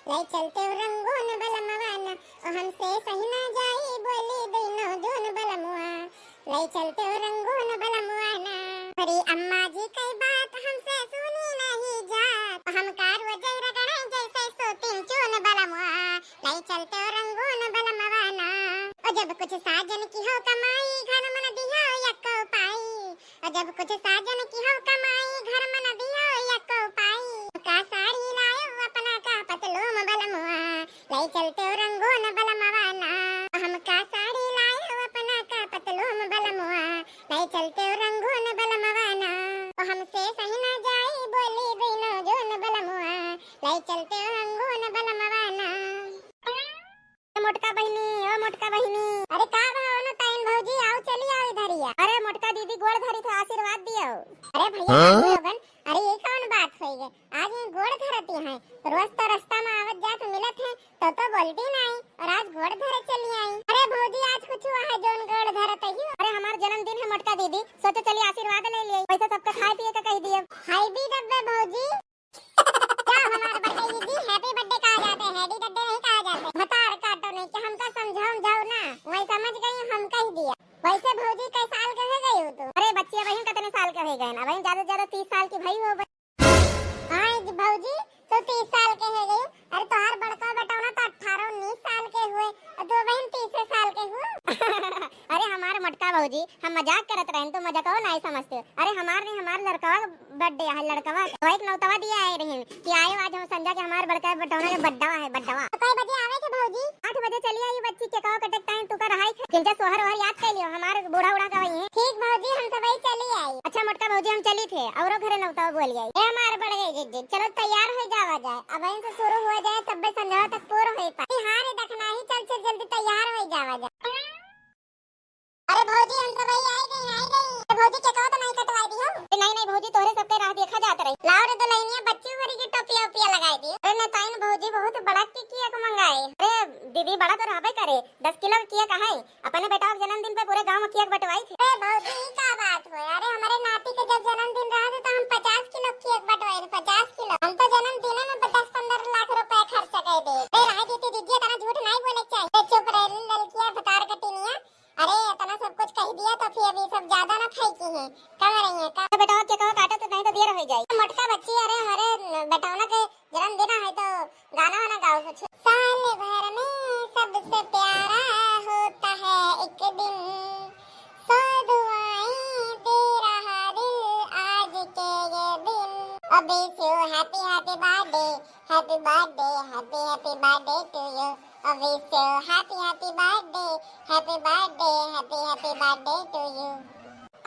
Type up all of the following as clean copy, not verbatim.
लय चलते रंगोन बलमवाना ओ हमसे सही ना जाई बोली दिनो जोन बलमुआ लय चलते रंगोन बलमवाना हरी अम्मा जी कई बात हमसे सुनी नहीं जात हम कार वजह रगड़े जैसे सोतीन चोन बलमुआ लय चलते रंगोन बलमवाना ओ जब कुछ साजन की हो कमाई घर मन दिया यक्को पाई ओ जब कुछ साजन की हो कमाई घर मन दिया यक्को पाई का साड़ी लायो अपना का पतलूम बलमुआ लय चलते रंगोन बलमवाना हम का साड़ी लायो अपना का पतलूम बलमुआ लय चलते रंगोन बलमवाना ओ हमसे सही ना जाई बोली दिनो जोन बलमुआ लय चलते रंगोन बलमवाना मोटका बहिनी ओ मोटका बहिनी अरे का भाव न ताइन भौजी आओ चली आओ इधरिया अरे मोटका दीदी गोड़ धरी थे आशीर्वाद दियो अरे भैया लोगन अरे ये कौन बात होई गए आज ये गोड़ धरती हैं रोज तो रास्ता में आवत जात मिलत है तो बोलती नहीं और आज गोड़ धरे चली आई अरे भौजी आज कुछ हुआ है जोन गोड़ धरत है अरे हमारा जन्मदिन है मोटका दीदी सोचो चली आशीर्वाद ले लिए पैसा सबका खाए पिए का कह दिए हाय भी डब्बे भौजी क्या हमारा बर्थडे दीदी हैप्पी बर्थडे कहा जाते हैं हैप्पी बर्थडे नहीं कहा जाते मतार काटो नहीं कि हमका समझाओ ना वही समझ गई हम कह दिया वैसे भौजी कई साल के हो गई हो तो अरे बच्चे बहन कितने साल के हो गए ना बहन ज्यादा ज्यादा 30 साल की भई हो हां भौजी तो 30 साल के हो गई अरे तोहार बड़का बेटा तो 18 19 साल के हुए और दो बहन 30 साल के हुए अरे हमारे मटका भौजी हम मजाक करत रहे तो मजाक हो नहीं समझते अरे हमार लड़का बर्थडे है लड़कवा तो एक नौतवा दिया है रहे कि आए आज हम संजा के हमारे बड़का बेटा के बड्डा है बड्डवा कई बजे आवे के भौजी 8 बजे चली आई बच्ची के कहो कटक टाइम तू का रहाई किंचा सोहर वहर याद कर लियो हमारे बूढ़ा उड़ा का वही है ठीक भौजी हम सब वही चली आई अच्छा मोटका भौजी हम चली थे औरो घरे नौतवा बोल गई ए हमारे बढ़ गई चलो तैयार हो जावा जाए अब यहीं से शुरू हो जाए तब बे संध्या तक पूरा हो पाए हां रे देखना ही चल जल्दी तैयार हो जावा जाए अरे भौजी हम सब वही आई गई भौजी के कहो तो नहीं कटवाई दी हो नहीं भौजी तोरे सबके राह देखा जात रही लाओ रे दुल्हनिया बच्ची भरी की टोपिया ओपिया लगाई दी अरे नताइन भौजी बहुत बड़ा केक मंगाए अरे दीदी बड़ा तो रहबे करे 10 किलो केक है अपने बेटा के जन्मदिन पे पूरे गांव में केक बंटवाई थे अरे भौजी का बात हो अरे हमारे नाती के जब जन्मदिन रहा था तो हम 50 किलो केक बंटवाए थे 50 किलो हम तो जन्मदिन में 10-15 लाख रुपए खर्च कर दे ए राह देती दीदी तना झूठ नहीं बोले चाहिए चुप रह ललकिया फतार कटिनिया अरे इतना सब कुछ कह दिया तो फिर अभी सब ज्यादा ना खाई की है कह रही है का बेटा के कहो काटो तो नहीं तो देर हो जाए मटका बच्ची अरे हमारे बेटाओं के जन्मदिन है तो गाना वाना गाओ कुछ साल भर में सबसे प्यारा होता है एक दिन सौ दुआएं दे रहा दिल आज के ये दिन अबे से happy happy birthday happy birthday happy happy birthday to you I wish you happy happy birthday, happy birthday, happy happy birthday to you.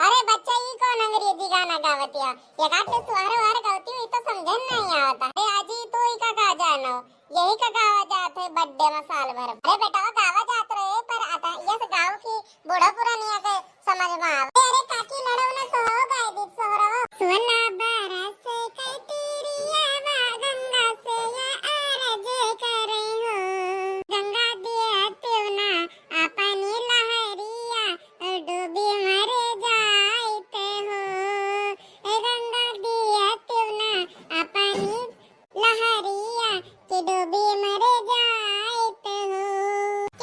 अरे बच्चा ये कौन अंग्रेजी गाना गावतिया ये गाते सुहार वार गावती हुई तो समझन नहीं आता अरे आजी तो ही का गा जानो यही का गावा जात है बर्थडे में साल भर अरे बेटा गावा जात रहे पर आता ये से गाँव की बूढ़ा पुरानिया के समझ में आवे अरे काकी लड़ो ना सोहो गाय दी सोहरो सुना बरस के तेरिया वा गंगा से ये आरज करे हो गंगा दिया तेवना अपनी लहरिया डूबी मर जाते हो गंगा दिया तेवना अपनी लहरिया के डूबी मर जाते हो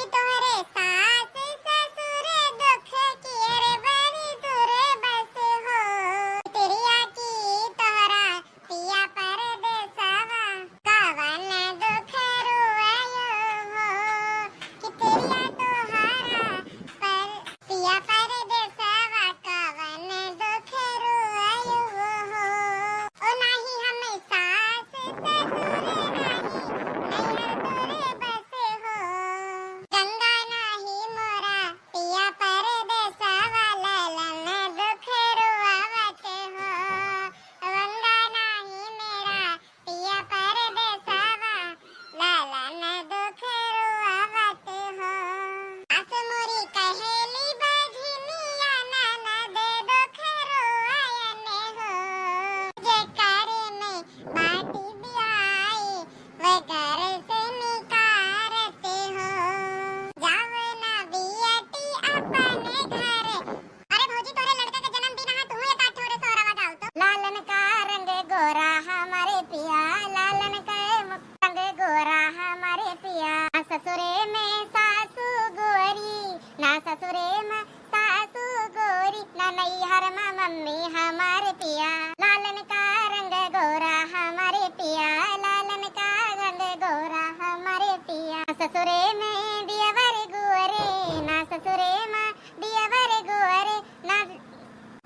ससुरे में सासू गोरी, ना ससुरे में सासू गोरी, ना नैहर में मम्मी हमारे पिया, लालन का रंग गोरा हमारे पिया, लालन का रंग गोरा हमारे पिया। ससुरे में दियवर गोरे, ना ससुरे में दियवर गोरे, ना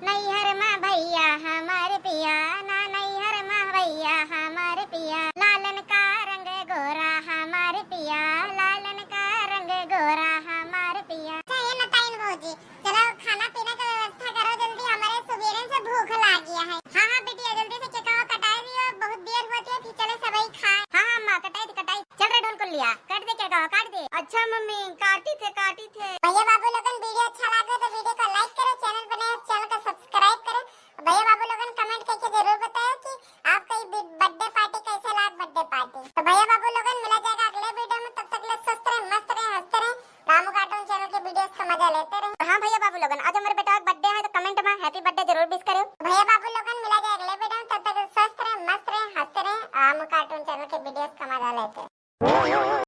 नैहर में भैया हमारे पिया, ना नैहर में भैया हमारे पिया, लालन का रंग गोरा हमारे पिया, लालन का रंग गोरा हमारे पिया। ये नताइन भौजी, चलो खाना पीना का व्यवस्था करो जल्दी, हमारे सुबेरे से भूख लग गया है। हाँ हाँ बिटिया जल्दी से केकवा कटाई दियो, बहुत देर होती है, फिर चले सबई खाए। हाँ हाँ माँ कटाई चल रे ढोल कर लिया, काट दे केकवा काट दे। अच्छा मम्मी काटी थे। भैया बाबू लोगन वीडियो अच्छा लगे तो वीडियो को लाइक करो, चैनल बने चैनल को सब्सक्राइब करो। भैया बाबू लोगन कमेंट करके जरूर बताओ कि आपका बर्थडे पार्टी कैसे लगा बर्थडे पार्टी। तो भैया बाबू लोगन मिला जाएगा अगले वीडियो में, तब तक के लिए स्वस्थ रहे, मस्त रहे, हंसते रहे, रामू कार्टून चैनल के वीडियोस का मजा लेते रहे। हाँ भैया बाबू लोगन आज हमारे